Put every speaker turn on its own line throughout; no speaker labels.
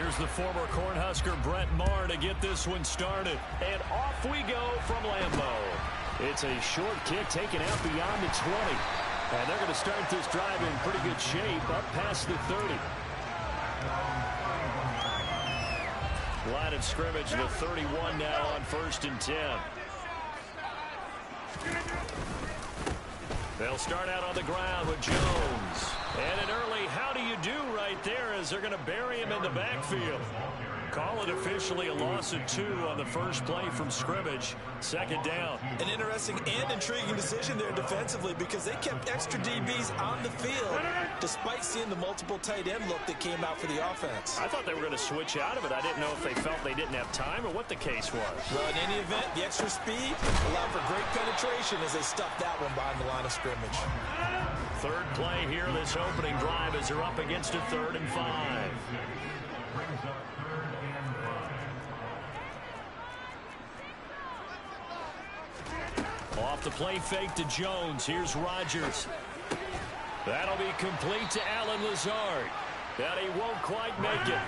Here's the former Cornhusker Brett Maher to get this one started. And off we go from Lambeau. It's a short kick taken out beyond the 20. And they're going to start this drive in pretty good shape up past the 30. Line of scrimmage, the 31 now on 1st and 10. They'll start out on the ground with Jones. And an early how do you do right there as they're going to bury him in the backfield. Call it officially a loss of 2 on the first play from scrimmage. 2nd down.
An interesting and intriguing decision there defensively because they kept extra DBs on the field despite seeing the multiple tight end look that came out for the offense.
I thought they were going to switch out of it. I didn't know if they felt they didn't have time or what the case was.
Well, in any event, the extra speed allowed for great penetration as they stuffed that one behind the line of scrimmage.
3rd play here, this opening drive as they're up against a 3rd and 5. Off the play fake to Jones. Here's RODGERS. That'll be complete to Allen Lazard. But he won't quite make it.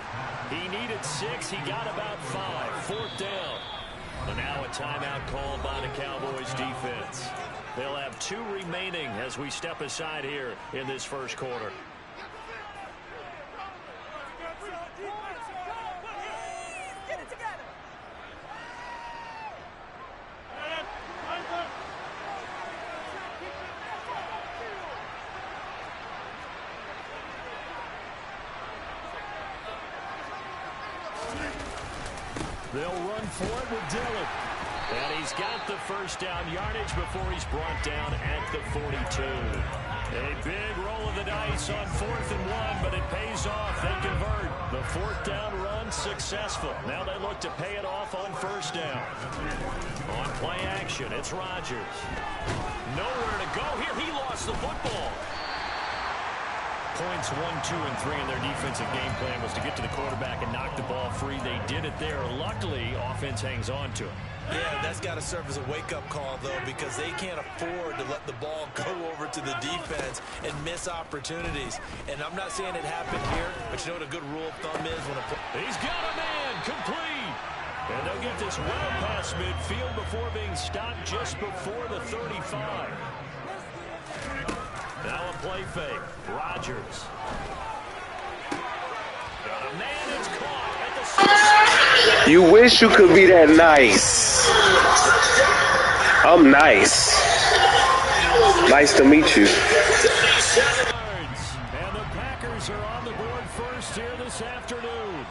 He needed 6. He got about 5. 4th down. And now a timeout called by the Cowboys defense. They'll have 2 remaining as we step aside here in this first quarter. They'll run for it with Dillon. And he's got the 1st down yardage before he's brought down at the 42. A big roll of the dice on 4th and 1, but it pays off. They convert. The 4th down run successful. Now they look to pay it off on 1st down. On play action, it's RODGERS. Nowhere to go here. He lost the football. Points 1, 2, and 3 in their defensive game plan was to get to the quarterback and knock the ball free. They did it there. Luckily, offense hangs on to it.
Yeah, that's got to serve as a wake-up call, though, because they can't afford to let the ball go over to the defense and miss opportunities. And I'm not saying it happened here, but you know what a good rule of thumb is when
he's got a man complete. And they'll get this well past midfield before being stopped just before the 35. Now a play fake. RODGERS. Got a man, it's caught at the...
You wish you could be that nice. I'm nice. Nice to meet you.
And the Packers are on the board first here this afternoon.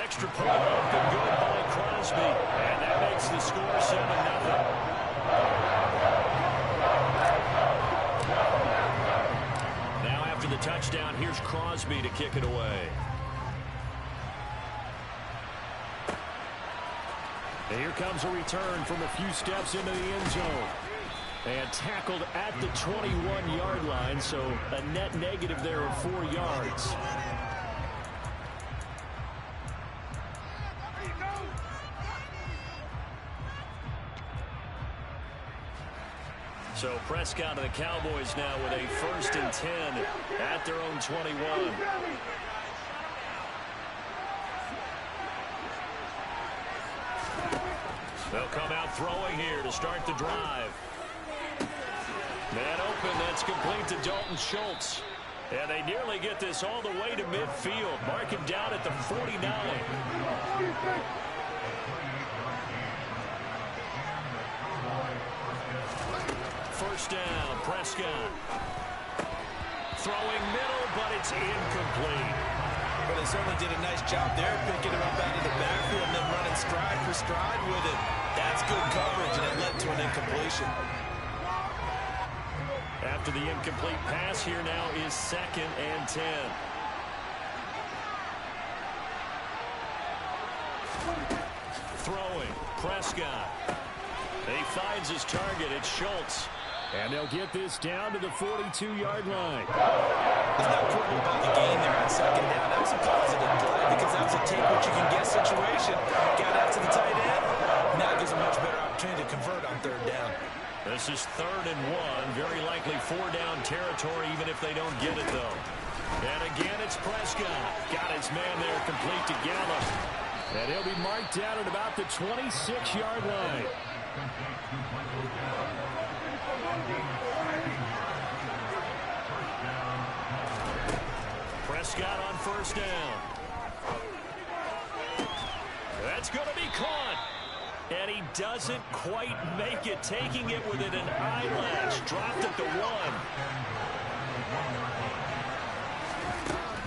Extra point up and good by Crosby. And that makes the score 7-0. Now after the touchdown, here's Crosby to kick it away. And here comes a return from a few steps into the end zone. And tackled at the 21-yard line, so a net negative there of 4 yards. So Prescott and the Cowboys now with a 1st and 10 at their own 21. They'll come out throwing here to start the drive. Man open, that's complete to Dalton Schultz. And they nearly get this all the way to midfield. Mark him down at the 49. First down, Prescott. Throwing middle, but it's incomplete.
But they certainly did a nice job there, picking him up out of the backfield and then running stride for stride with it. That's good coverage, and it led to an incompletion.
After the incomplete pass, here now is 2nd and 10. Throwing, Prescott. He finds his target, it's Schultz. And they'll get this down to the 42-yard line.
It's not important about the gain there on 2nd down. That was a positive play because that was a take-what-you-can-get situation. Got out to the tight end. Now gives a much better opportunity to convert on 3rd down.
The This is 3rd and 1. Very likely 4-down territory, even if they don't get it, though. And again, it's Prescott. Got his man there, complete to Gallup. And he'll be marked down at about the 26-yard line. Prescott on 1st down. That's going to be caught. And he doesn't quite make it, taking it within an eyelash. Dropped at the 1.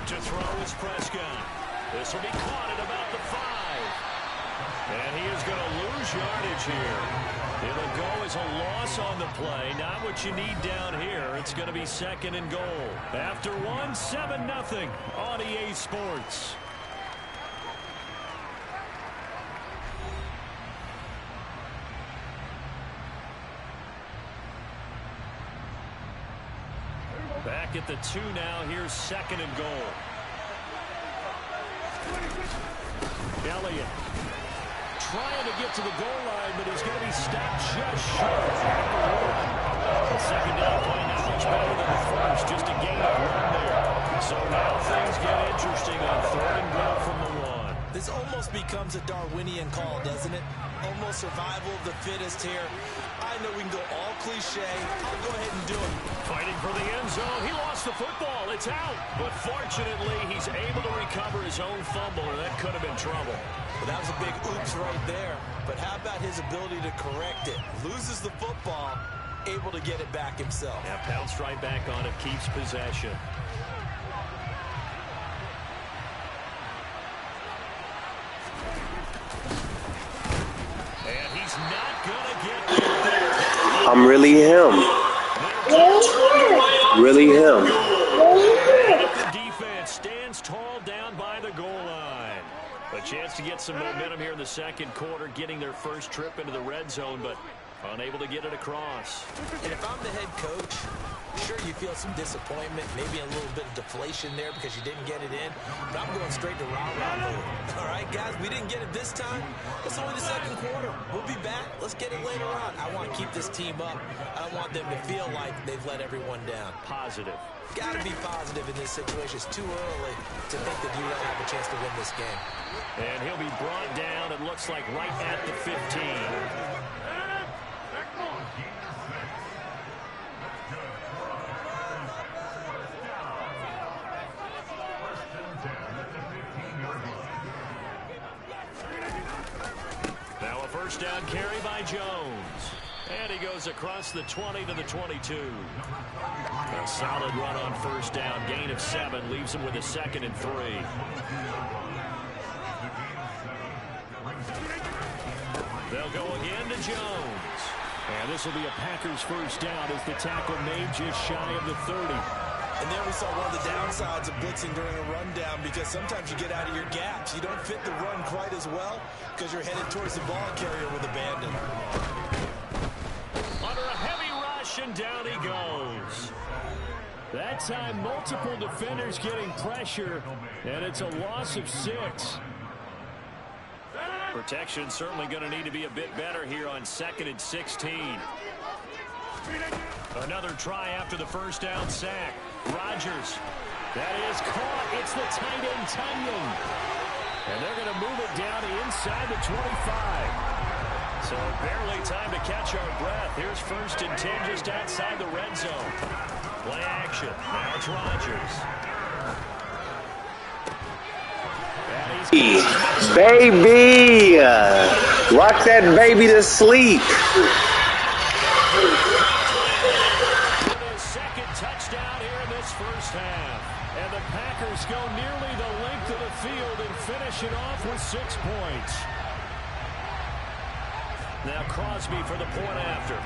To throw is Prescott. This will be caught at about the 5. And he is going to lose yardage here. It'll go as a loss on the play. Not what you need down here. It's going to be 2nd and goal. After 1, 7-0 on EA Sports. Back at the 2 now. Here's 2nd and goal. Elliott trying to get to the goal line, but he's going to be stopped just short. The 2nd down play not much better than the first. Just a gain of 1 there. So now things get interesting on 3rd and goal from the 1.
This almost becomes a Darwinian call, doesn't it? Almost survival of the fittest here. I know we can go all cliche. I'll go ahead and do it.
Fighting for the end zone. He lost the football. It's out. But fortunately, he's able to recover his own fumble, or that could have been trouble.
Well, that was a big oops right there. But how about his ability to correct it? Loses the football, able to get it back himself.
Yeah, pounced right back on it, keeps possession. And he's not going to get there.
I'm really him. Really him.
The defense stands tall down by the goal line. A chance to get some momentum here in the 2nd quarter, getting their first trip into the red zone, but unable to get it across.
And if I'm the head coach, sure, you feel some disappointment, maybe a little bit of deflation there because you didn't get it in, but I'm going straight to rah-rah mode. All right, guys, we didn't get it this time. It's only the 2nd quarter. We'll be back. Let's get it later on. I want to keep this team up. I don't want them to feel like they've let everyone down.
Positive.
Got to be positive in this situation. It's too early to think that you don't have a chance to win this game.
And he'll be brought down, it looks like, right at the 15. Now a 1st down carry by Jones. And he goes across the 20 to the 22. A solid run on 1st down. Gain of 7. Leaves him with a 2nd and 3. They'll go again to Jones. And this will be a Packers 1st down as the tackle made just shy of the 30.
And there we saw one of the downsides of blitzing during a rundown, because sometimes you get out of your gaps. You don't fit the run quite as well because you're headed towards the ball carrier with abandon.
Under a heavy rush, and down he goes. That time, multiple defenders getting pressure, and it's a loss of 6. Protection certainly going to need to be a bit better here on 2nd and 16. Another try after the 1st down sack. RODGERS. That is caught. It's the tight end, Tunyon. And they're going to move it down to inside the 25. So barely time to catch our breath. Here's 1st and 10 just outside the red zone. Play action. Now it's RODGERS.
Baby! Rock that baby to sleep.
His 2nd touchdown here in this 1st half. And the Packers go nearly the length of the field and finish it off with 6 points. Now Crosby for the point after.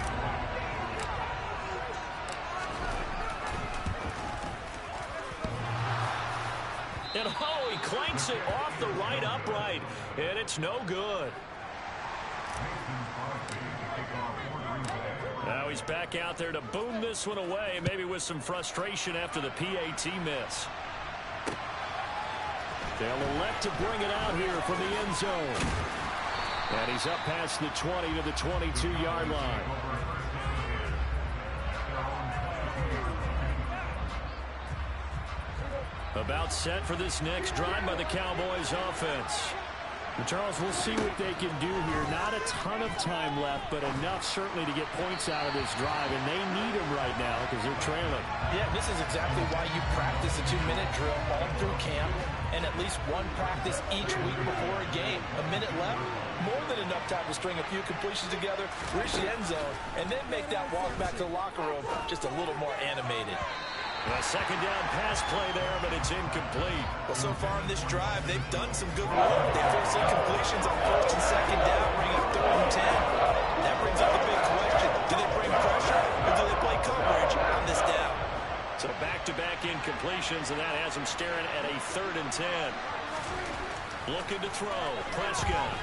And oh, he clanks it off the right upright, and it's no good. Now he's back out there to boom this one away, maybe with some frustration after the PAT miss. They'll elect to bring it out here from the end zone. And he's up past the 20 to the 22-yard line. About set for this next drive by the Cowboys offense.
And Charles, we'll see what they can do here. Not a ton of time left, but enough certainly to get points out of this drive, and they need them right now because they're trailing.
Yeah, this is exactly why you practice a 2-minute drill all through camp and at least one practice each week before a game. A minute left, more than enough time to string a few completions together, reach the end zone, and then make that walk back to the locker room just a little more animated.
A second down pass play there, but it's incomplete.
Well, so far in this drive, they've done some good work. They forced incompletions on first and second down, bringing up 3rd and 10. That brings up the big question. Do they bring pressure, or do they play coverage on this down?
So back-to-back incompletions, and that has them staring at a 3rd and 10. Looking to throw. Prescott.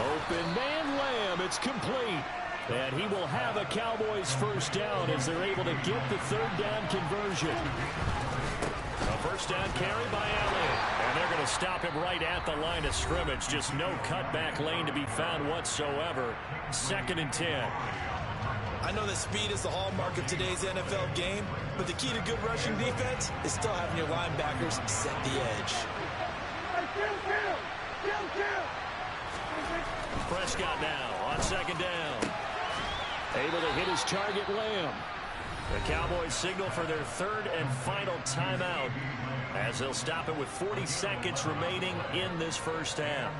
Open man Lamb. It's complete. And he will have a Cowboys first down as they're able to get the 3rd down conversion.
A first down carry by Elliott. And they're going to stop him right at the line of scrimmage. Just no cutback lane to be found whatsoever. 2nd and 10.
I know that speed is the hallmark of today's NFL game, but the key to good rushing defense is still having your linebackers set the edge.
Prescott now on 2nd down.
Able to hit his target, Lamb.
The Cowboys signal for their 3rd and final timeout as they'll stop it with 40 seconds remaining in this first half.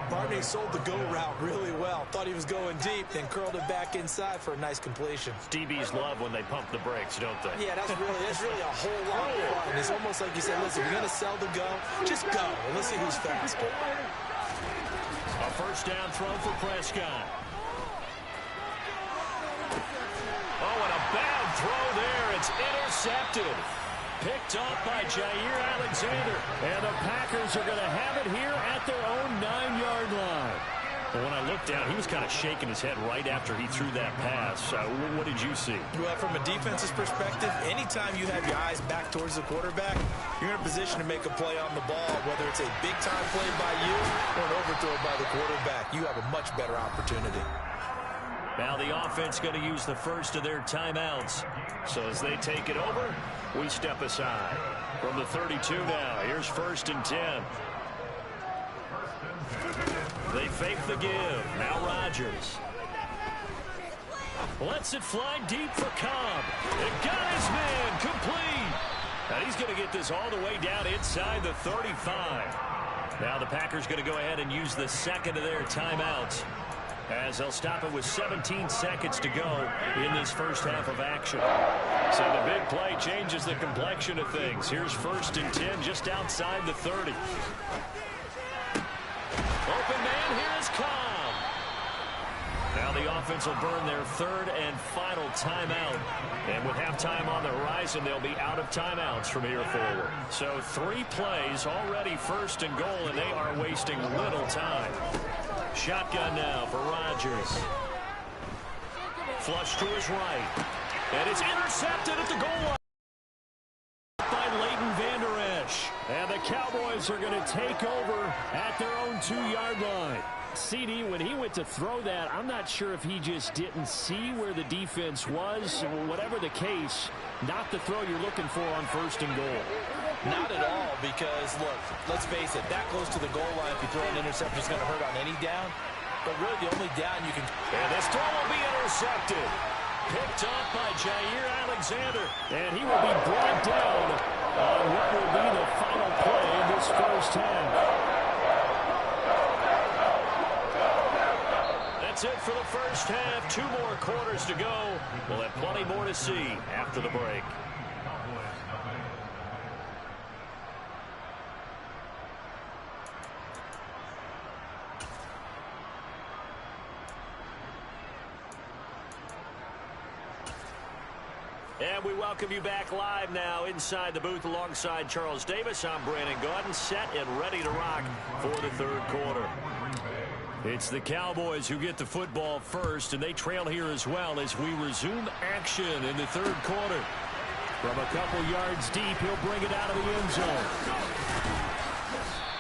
Barney sold the go route really well. Thought he was going deep, then curled it back inside for a nice completion.
DBs love when they pump the brakes, don't they?
Yeah, that's really a whole lot of fun. It's almost like you said, listen, we're going to sell the go. Just go, and let's see who's faster.
A first down throw for Prescott. Oh, and a bad throw there. It's intercepted. Picked off by Jair Alexander. And the Packers are going to have it here at their own 9-yard line. Well, when I looked down, he was kind of shaking his head right after he threw that pass. What did you see?
Well, from a defense's perspective, anytime you have your eyes back towards the quarterback, you're in a position to make a play on the ball, whether it's a big-time play by you or an overthrow by the quarterback. You have a much better opportunity.
Now the offense going to use the first of their timeouts. So as they take it over, we step aside. From the 32 now, here's 1st and 10. They fake the give. Now RODGERS. Lets it fly deep for Cobb. It got his man complete. And he's going to get this all the way down inside the 35. Now the Packers going to go ahead and use the 2nd of their timeouts, as they'll stop it with 17 seconds to go in this first half of action. So the big play changes the complexion of things. Here's 1st and 10 just outside the 30. Open man, here is Cobb. Now the offense will burn their 3rd and final timeout. And with halftime on the horizon, they'll be out of timeouts from here forward. So 3 plays already 1st and goal, and they are wasting little time. Shotgun now for RODGERS. Flush to his right. And it's intercepted at the goal line by Leighton Vander Esch. And the Cowboys are going to take over at their own 2-yard line. CD, when he went to throw that, I'm not sure if he just didn't see where the defense was. Whatever the case, not the throw you're looking for on 1st and goal.
Not at all, because, look, let's face it, that close to the goal line, if you throw an interception, it's going to hurt on any down. But really, the only down you can...
And this throw will be intercepted. Picked off by Jair Alexander. And he will be brought down on what will be the final play in this first half. That's it for the first half. 2 more quarters to go. We'll have plenty more to see after the break. And we welcome you back live now inside the booth alongside Charles Davis. I'm Brandon Gaudin, set and ready to rock for the 3rd quarter. It's the Cowboys who get the football first, and they trail here as well as we resume action in the 3rd quarter. From a couple yards deep, he'll bring it out of the end zone.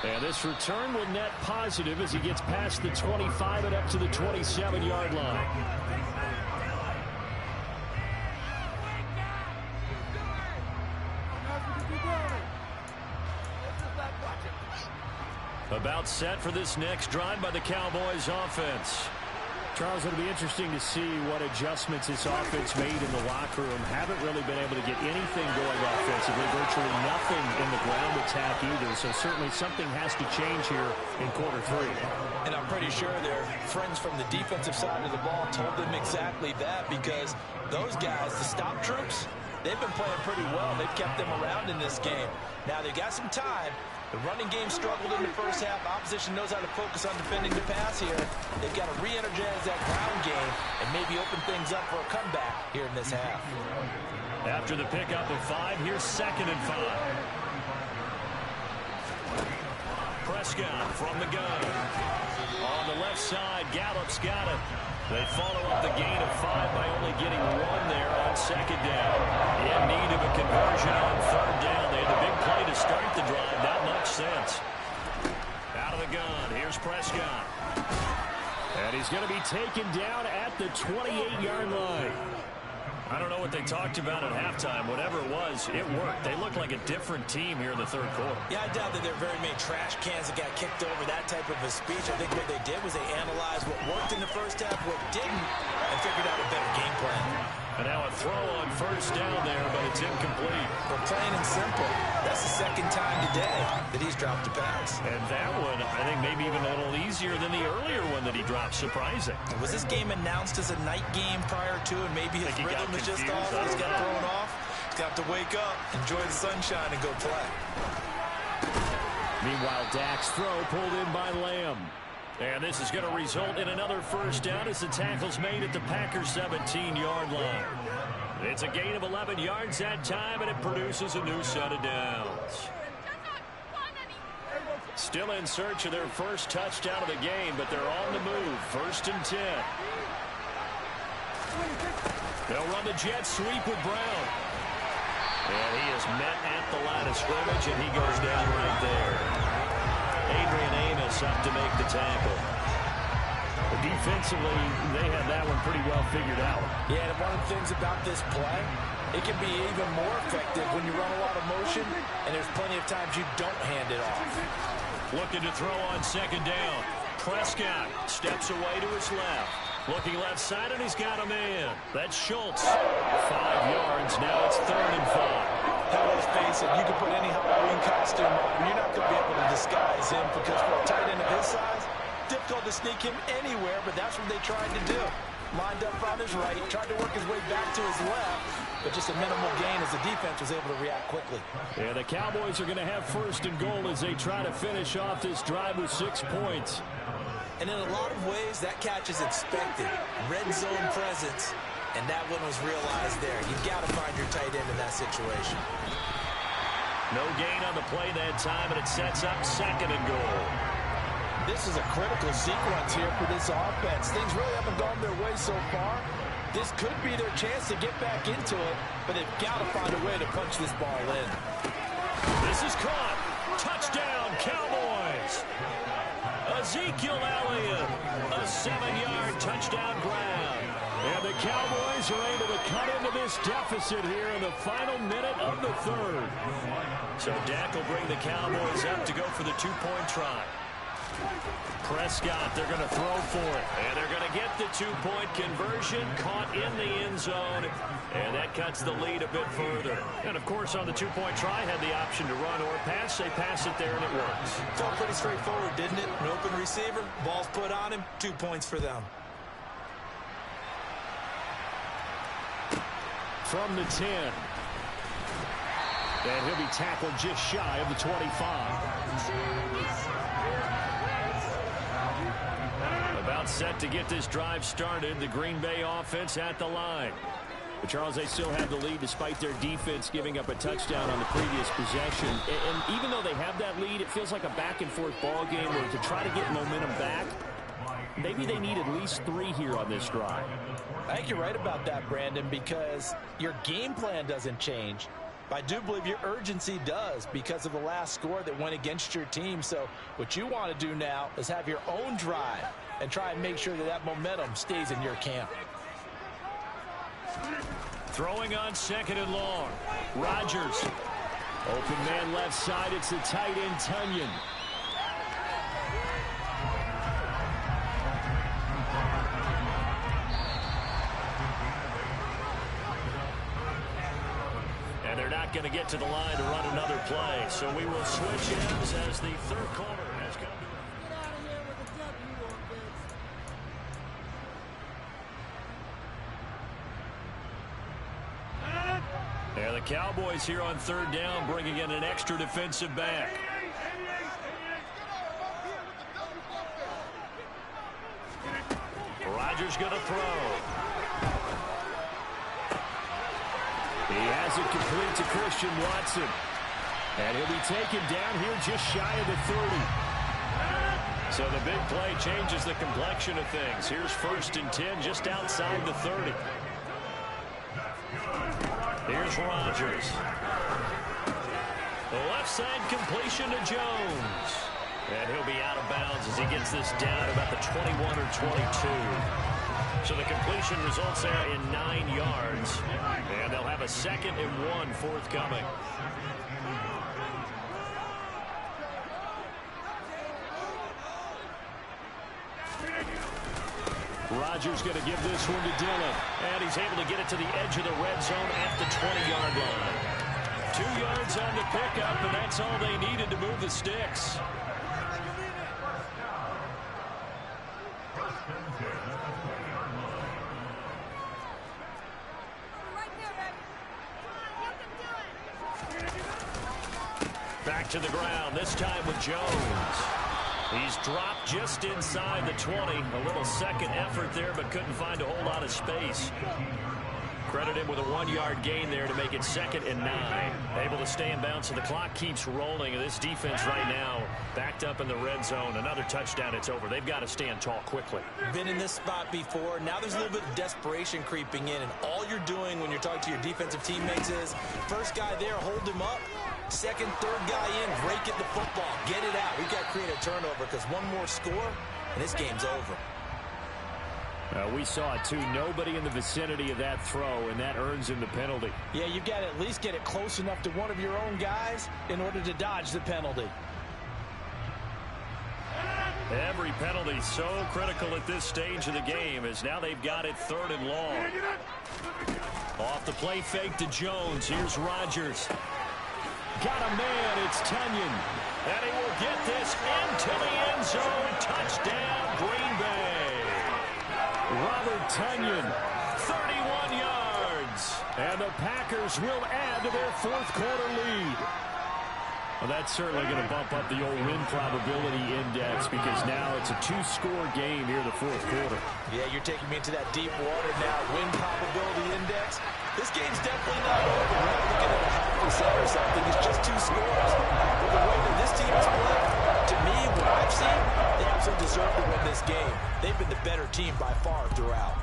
And this return will net positive as he gets past the 25 and up to the 27-yard line. About set for this next drive by the Cowboys offense.
Charles, it'll be interesting to see what adjustments this offense made in the locker room. Haven't really been able to get anything going offensively. Virtually nothing in the ground attack either. So certainly something has to change here in quarter 3.
And I'm pretty sure their friends from the defensive side of the ball told them exactly that, because those guys, the stop troops, they've been playing pretty well. They've kept them around in this game. Now they got some time. The running game struggled in the first half. Opposition knows how to focus on defending the pass here. They've got to re-energize that ground game and maybe open things up for a comeback here in this half.
After the pickup of 5, here's 2nd and 5. Prescott from the gun. On the left side, Gallup's got it. They follow up the gain of 5 by only getting 1 there on 2nd down. In need of a conversion on 3rd down. They had the big play to start the drive. Not much sense. Out of the gun, here's Prescott.
And he's going to be taken down at the 28-yard line.
I don't know what they talked about at halftime. Whatever it was, it worked. They look like a different team here in the 3rd quarter.
Yeah, I doubt that there are very many trash cans that got kicked over, that type of a speech. I think what they did was they analyzed what worked in the first half, what didn't, and figured out a better game plan.
And now a throw on 1st down there, but it's incomplete.
Well, plain and simple, that's the 2nd time today that he's dropped a pass.
And that one, I think, maybe even a little easier than the earlier one that he dropped. Surprising.
Was this game announced as a night game prior to, and maybe his rhythm is just off? He's got thrown off. He's got to wake up, enjoy the sunshine, and go play.
Meanwhile, Dak's throw pulled in by Lamb.
And this is going to result in another 1st down as the tackle's made at the Packers' 17-yard line. It's a gain of 11 yards that time, and it produces a new set of downs. Still in search of their first touchdown of the game, but they're on the move. 1st and 10. They'll run the jet sweep with Brown. And he is met at the line of scrimmage, and he goes down right there. Adrian Amos up to make the tackle.
Defensively, they had that one pretty well figured out.
Yeah, and one of the things about this play, it can be even more effective when you run a lot of motion, and there's plenty of times you don't hand it off.
Looking to throw on 2nd down. Prescott steps away to his left. Looking left side, and he's got a man. That's Schultz. 5 yards. Now it's 3rd and 5.
Now, let's face it, you can put any Halloween costume on, you're not going to be able to disguise him, because for a tight end of his size, difficult to sneak him anywhere, but that's what they tried to do. Lined up on his right, tried to work his way back to his left, but just a minimal gain as the defense was able to react quickly.
Yeah, the Cowboys are going to have 1st and goal as they try to finish off this drive with 6 points.
And in a lot of ways, that catch is expected. Red zone presence, and that one was realized there. You've got to find your tight end in that situation.
No gain on the play that time, and it sets up 2nd and goal.
This is a critical sequence here for this offense. Things really haven't gone their way so far. This could be their chance to get back into it, but they've got to find a way to punch this ball in.
This is caught. Touchdown, Cowboys. Ezekiel Elliott, a 7-yard touchdown grab.
And the Cowboys are able to cut into this deficit here in the final minute of the 3rd.
So Dak will bring the Cowboys up to go for the 2-point try. Prescott, they're going to throw for it. And they're going to get the 2-point conversion, caught in the end zone. And that cuts the lead a bit further. And, of course, on the 2-point try, had the option to run or pass. They pass it there, and it works.
Felt pretty straightforward, didn't it? An open receiver, ball's put on him, 2 points for them.
From the 10. And he'll be tackled just shy of the 25.
About set to get this drive started. The Green Bay offense at the line.
But Charles, they still have the lead despite their defense giving up a touchdown on the previous possession. And even though they have that lead, it feels like a back-and-forth ball game where to try to get momentum back, maybe they need at least 3 here on this drive.
I think you're right about that, Brandon, because your game plan doesn't change. I do believe your urgency does because of the last score that went against your team. So what you want to do now is have your own drive and try and make sure that that momentum stays in your camp.
Throwing on 2nd and long. Rodgers.
Open man left side. It's the tight end, Tunyon.
to the line to run another play. So we will switch ends as the third quarter has come to and the Cowboys here on third down, bringing in an extra defensive back. Rodgers going to throw. He has it complete to Christian Watson. And he'll be taken down here just shy of the 30. So the big play changes the complexion of things. Here's 1st and 10 just outside the 30. Here's Rodgers. The left side completion to Jones. And he'll be out of bounds as he gets this down about the 21 or 22. So the completion results there in 9 yards. And they'll have a 2nd and 1 forthcoming. Rodgers going to give this one to Dillon. And he's able to get it to the edge of the red zone at the 20-yard line. 2 yards on the pickup, and that's all they needed to move the sticks. Back to the ground, this time with Jones. He's dropped just inside the 20. A little second effort there, but couldn't find a whole lot of space. Credit him with a 1-yard gain there to make it 2nd and 9. Able to stay in bounds, so the clock keeps rolling. And this defense right now backed up in the red zone. Another touchdown, it's over. They've got to stand tall quickly.
Been in this spot before. Now there's a little bit of desperation creeping in. And all you're doing when you're talking to your defensive teammates is, first guy there, hold him up. Second, third guy in, break it the football. Get it out. We've got to create a turnover because one more score, and this game's over.
We saw it, too. Nobody in the vicinity of that throw, and that earns him the penalty.
Yeah, you've got to at least get it close enough to one of your own guys in order to dodge the penalty.
Every penalty so critical at this stage of the game, as now they've got it 3rd and long. Off the play fake to Jones. Here's Rodgers. Got a man, it's Tunyon. And he will get this into the end zone. Touchdown, Green Bay.
Robert Tunyon, 31 yards. And the Packers will add to their 4th quarter lead. Well, that's certainly going to bump up the old win probability index because now it's a 2-score game here in the 4th quarter.
Yeah, you're taking me into that deep water now. Win probability index. This game's definitely not over. We're not looking at a half percent or something. It's just 2 scores. But the way that this team has played, to me, what I've seen, they absolutely deserve to win this game. They've been the better team by far throughout.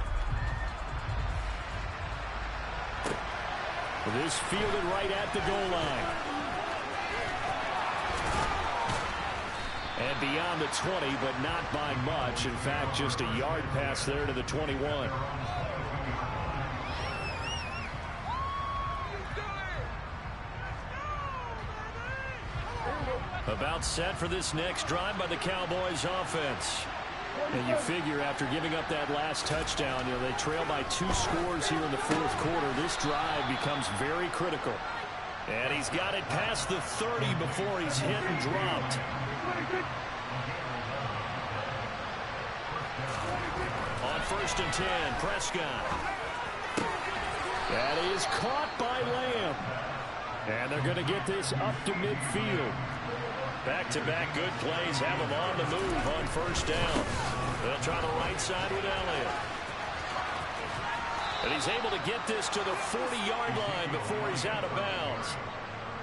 This fielded right at the goal line. And beyond the 20, but not by much. In fact, just a yard pass there to the 21. About set for this next drive by the Cowboys offense. And you figure after giving up that last touchdown, they trail by 2 scores here in the 4th quarter. This drive becomes very critical. And he's got it past the 30 before he's hit and dropped. On 1st and 10, Prescott. That is caught by Lamb. And they're going to get this up to midfield. Back-to-back good plays have him on the move on 1st down. They'll try the right side with Elliott. And he's able to get this to the 40-yard line before he's out of bounds.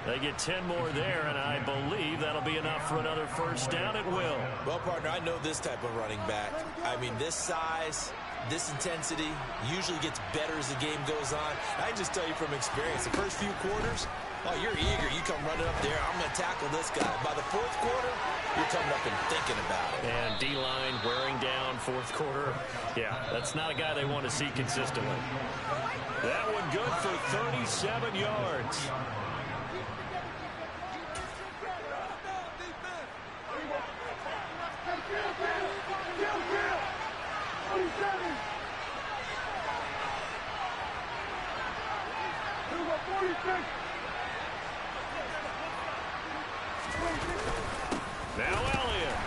They get 10 more there, and I believe that'll be enough for another 1st down. It will.
Well, partner, I know this type of running back. I mean, this size, this intensity usually gets better as the game goes on. I can just tell you from experience, the first few quarters, oh, you're eager. You come running up there. I'm going to tackle this guy. By the 4th quarter, you're coming up and thinking about it.
And D-line wearing down 4th quarter. Yeah, that's not a guy they want to see consistently. That one good for 37 yards. Now Elliott.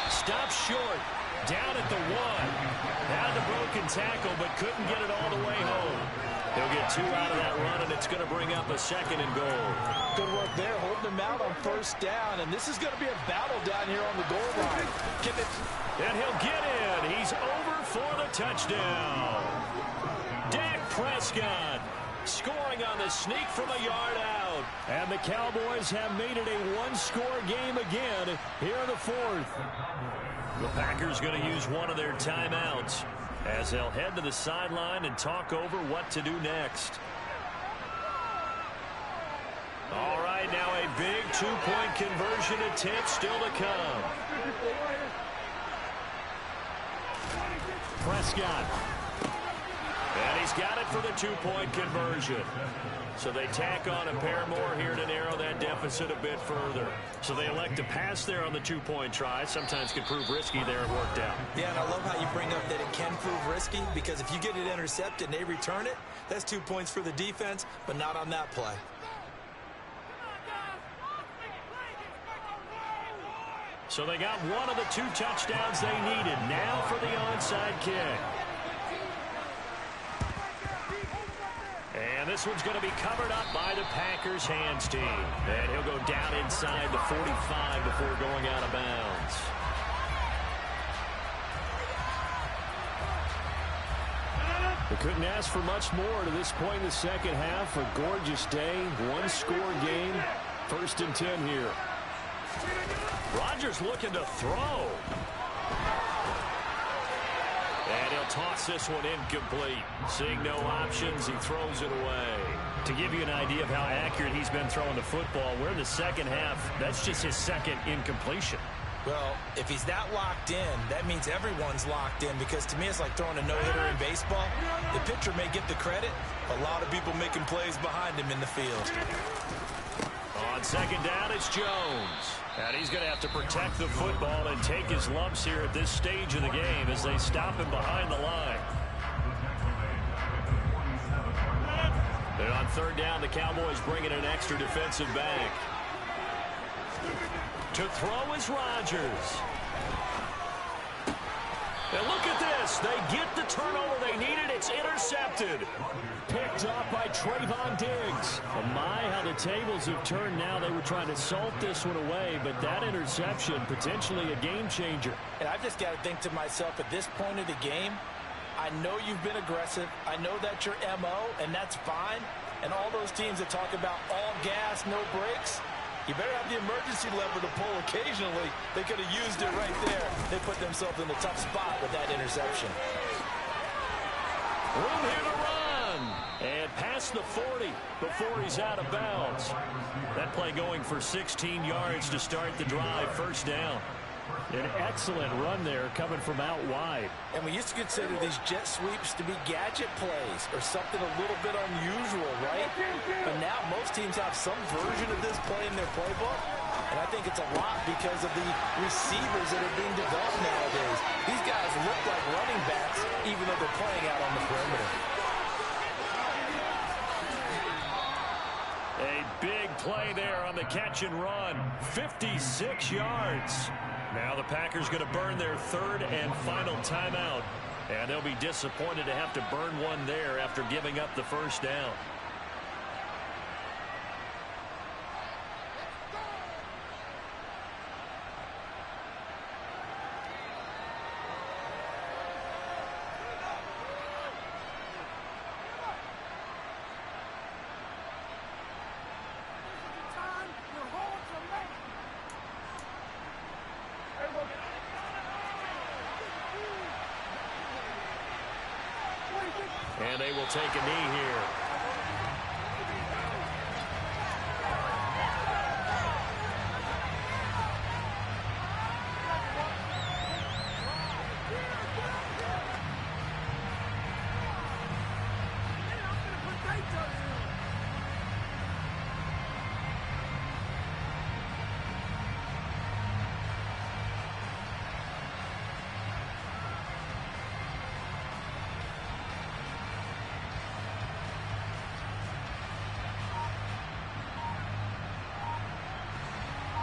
Stopped short. Down at the 1. Had the broken tackle, but couldn't get it all the way home. He'll get 2 out of that run, and it's going to bring up a 2nd and goal.
Good work there, holding him out on 1st down, and this is going to be a battle down here on the goal line.
And he'll get in. He's over for the touchdown. Dak Prescott scoring on the sneak from a yard out.
And the Cowboys have made it a one-score game again here in the 4th.
The Packers going to use one of their timeouts as they'll head to the sideline and talk over what to do next. All right, now a big 2-point conversion attempt still to come.
Prescott.
And he's got it for the 2-point conversion. So they tack on a pair more here to narrow that deficit a bit further. So they elect to pass there on the 2-point try. Sometimes can prove risky there. It worked out.
Yeah, and I love how you bring up that it can prove risky, because if you get it intercepted and they return it, that's 2 points for the defense, but not on that play.
So they got one of the 2 touchdowns they needed. Now for the onside kick. And this one's going to be covered up by the Packers hands team. And he'll go down inside the 45 before going out of bounds.
They couldn't ask for much more to this point in the second half. A gorgeous day, one-score game. 1st and 10 here.
Rodgers looking to throw. And he'll toss this one incomplete. Seeing no options, he throws it away. To give you an idea of how accurate he's been throwing the football, we're in the second half. That's just his 2nd incompletion.
Well, if he's that locked in, that means everyone's locked in, because to me it's like throwing a no-hitter in baseball. The pitcher may get the credit, a lot of people making plays behind him in the field.
On 2nd down, it's Jones. And he's going to have to protect the football and take his lumps here at this stage of the game as they stop him behind the line. And on 3rd down, the Cowboys bring in an extra defensive back. To throw is Rodgers. And look at this. They get the turnover they needed. It's intercepted.
Picked up by Trayvon Diggs. Oh my, how the tables have turned now. They were trying to salt this one away, but that interception, potentially a game changer.
And I've just got to think to myself, at this point of the game, I know you've been aggressive. I know that's your MO, and that's fine. And all those teams that talk about all gas, no brakes, you better have the emergency lever to pull occasionally. They could have used it right there. They put themselves in a tough spot with that interception.
Room here to run. And past the 40 before he's out of bounds. That play going for 16 yards to start the drive. 1st down.
An excellent run there coming from out wide.
And we used to consider these jet sweeps to be gadget plays or something a little bit unusual, right? But now most teams have some version of this play in their playbook. And I think it's a lot because of the receivers that are being developed nowadays. These guys look like running backs even though they're playing out on the perimeter.
A big play there on the catch and run. 56 yards. Now the Packers going to burn their 3rd and final timeout. And they'll be disappointed to have to burn one there after giving up the 1st down. And they will take a knee here.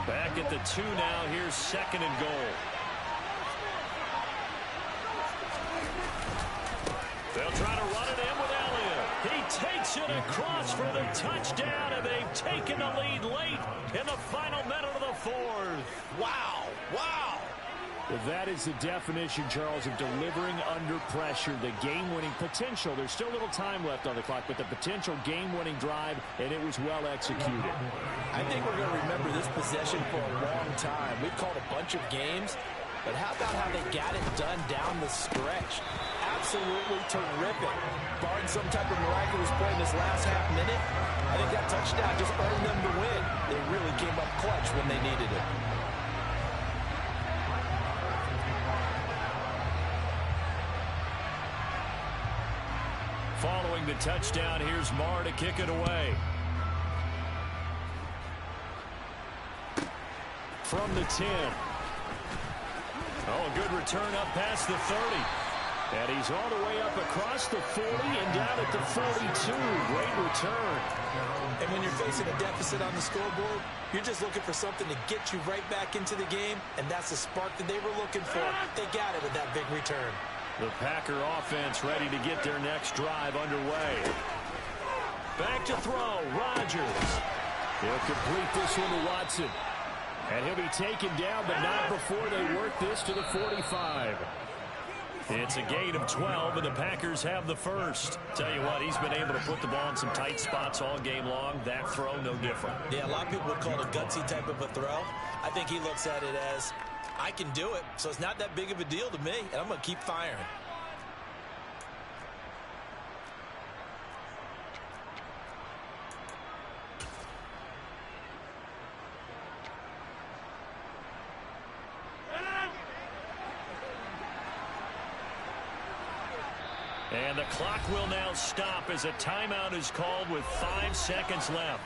Back at the 2 now. Here's 2nd and goal. They'll try to run it in with Elliott. He takes it across for the touchdown, and they've taken the lead late in the final minute of the 4th.
Wow. Wow.
Well, that is the definition, Charles, of delivering under pressure. The game-winning potential. There's still a little time left on the clock, but the potential game-winning drive, and it was well executed.
I think we're going to remember this possession for a long time. We've called a bunch of games, but how about how they got it done down the stretch? Absolutely terrific. Barring some type of miraculous play in this last half minute, I think that touchdown just earned them the win. They really came up clutch when they needed it.
Following the touchdown, here's Marr to kick it away. From the 10. Oh, a good return up past the 30. And he's all the way up across the 40 and down at the 42. Great return.
And when you're facing a deficit on the scoreboard, you're just looking for something to get you right back into the game, and that's the spark that they were looking for. They got it with that big return.
The Packer offense ready to get their next drive underway. Back to throw, Rodgers. He'll complete this one to Watson. And he'll be taken down, but not before they work this to the 45. It's a gain of 12, and the Packers have the first. Tell you what, he's been able to put the ball in some tight spots all game long. That throw, no different.
Yeah, a lot of people would call it a gutsy type of a throw. I think he looks at it as, I can do it, so it's not that big of a deal to me, and I'm going to keep firing.
And the clock will now stop as a timeout is called with 5 seconds left.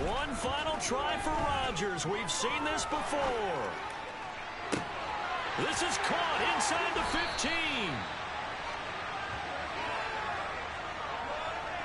One final try for Rodgers. We've seen this before. This is caught inside the 15.